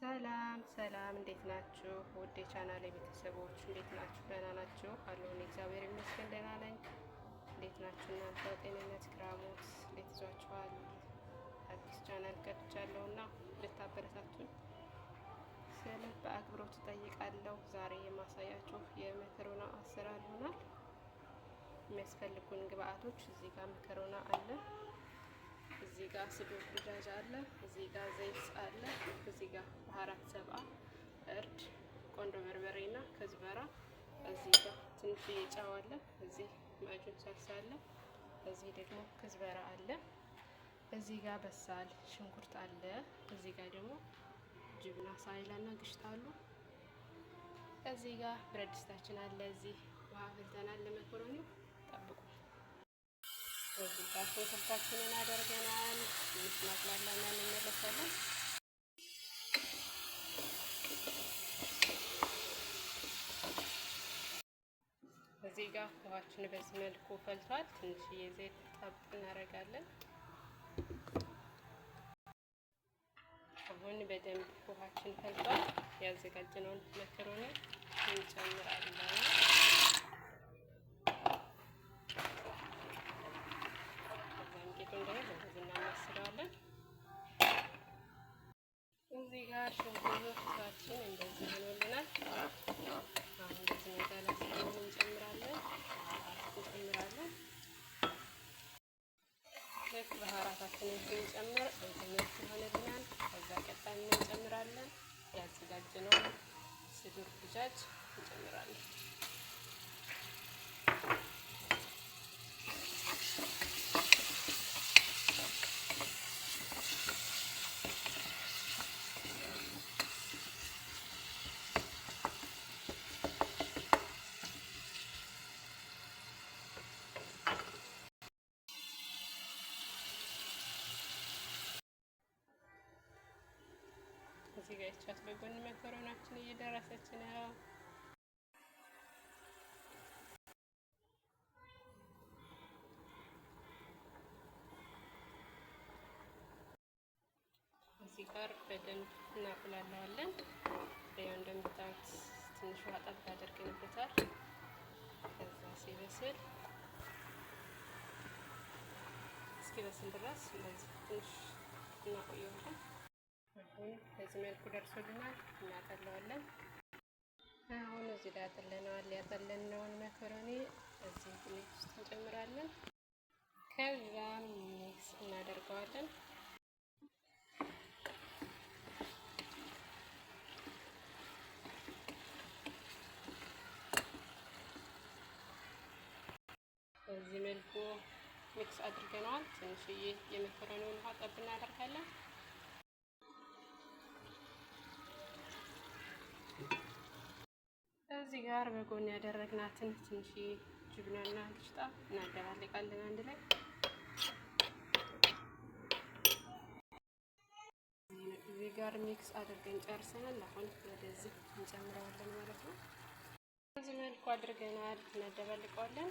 ሰላም ሰላም፣ እንዴት ናችሁ? ውድ የቻናሌ ቤተሰቦች እንዴት ናችሁ? ደህና ናችሁ? አለሁኝ እግዚአብሔር ይመስገን ደህና ነኝ። እንዴት ናችሁ እናንተ? ጤንነት ክራሞት እንዴት ይዟችኋል? አዲስ ቻናል ከፍቻለሁ እና ልታበረታቱኝ ስለ በአክብሮት እጠይቃለሁ። ዛሬ የማሳያችሁ የመከሮና አሰራር ይሆናል። የሚያስፈልጉን ግብአቶች እዚህ ጋር መከሮና አለ፣ እዚህ ጋር ስዱር ድጃጅ አለ፣ እዚህ ጋር ዘይት አለ፣ እዚህ ጋር ባህራት ሰብአ፣ እርድ፣ ቆንዶ በርበሬና ከዝበራ፣ እዚህ ጋር ትንሽዬ ጨው አለ፣ እዚህ ማጁን ሳልሳ አለ፣ እዚህ ደግሞ ከዝበራ አለ፣ እዚህ ጋር በሳል ሽንኩርት አለ፣ እዚህ ጋር ደግሞ ጅብና ሳይላና ግሽታ አሉ። እዚህ ጋር ብረት ድስታችን አለ። እዚህ ውሃ ፈልተናል ለመኮረኒው። ጠብቁ። እዚህ ጋር ሽንኩርታችንን አደርገናል። ትንሽ ማቅላላና እንመለሳለን። እዚህ ጋር ውሃችን በዚህ መልኩ ፈልቷል። ትንሽዬ ዘይት ጠብ እናደርጋለን። አሁን በደንብ ውሃችን ፈልቷል። ያዘጋጀነውን መከሮኒ እንጨምራለን። እዚህ ጋር ሽንኩርታችን እንደዚህ ሆኖልናል። አሁን እንደዚህ መጋላ እንጨምራለን። ልክ ባህራታችንን ስንጨምር በዚህ መልኩ ይሆንልናል። ከዛ ቀጣይ እንጨምራለን ያዘጋጀነውን ስዱር ድጃጅ እንጨምራለን። እዚህ ጋር ይቻት በጎን መከሮናችን እየደረሰች ነው። እዚህ ጋር በደንብ እናቁላለዋለን። ይኸው እንደምታዩት ትንሽ ውሃ ጠብ አድርገንበታል። ከዛ ሲበስል እስኪበስል ድረስ እንደዚህ ትንሽ እናቆየዋለን። አሁን በዚህ መልኩ ደርሶልናል። እናጠለዋለን። አሁን እዚህ ላይ አጥለነዋል። ያጠለነውን መከሮኒ እዚህ ድንች ውስጥ እንጨምራለን። ከዛ ሚክስ እናደርገዋለን። በዚህ መልኩ ሚክስ አድርገነዋል። ትንሽዬ የመከሮኒውን ውሃ ጠብ እናደርጋለን። እዚህ ጋር በጎን ያደረግናትን ትንሽዬ ጅብናና ግሽጣ እናደባልቃለን አንድ ላይ። እዚህ ጋር ሚክስ አድርገን ጨርሰናል። አሁን ወደዚህ እንጨምረዋለን ማለት ነው። በዚህ መልኩ አድርገናል፣ እናደባልቀዋለን።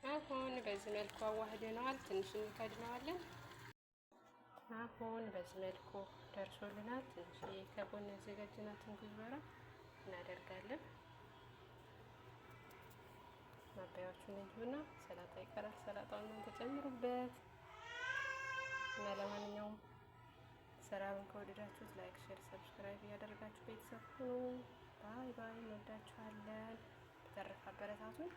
አሁን በዚህ መልኩ አዋህደነዋል። ትንሽ እንከድነዋለን። አሁን በዚህ መልኩ ደርሶልናል። ትንሽዬ ከጎን ያዘጋጀናትን ጉዝበራ እናደርጋለን። ማባያዎቹን እንዲሁና ሰላጣ ይቀራል። ሰላጣውን ተጨምሩበት እና ለማንኛውም ሰራውን ከወደዳችሁት ላይክ፣ ሼር፣ ሰብስክራይብ እያደረጋችሁ ቤተሰብ ሁኑ። ባይ ባይ። እንወዳችኋለን። በተረፈ አበረታቱን።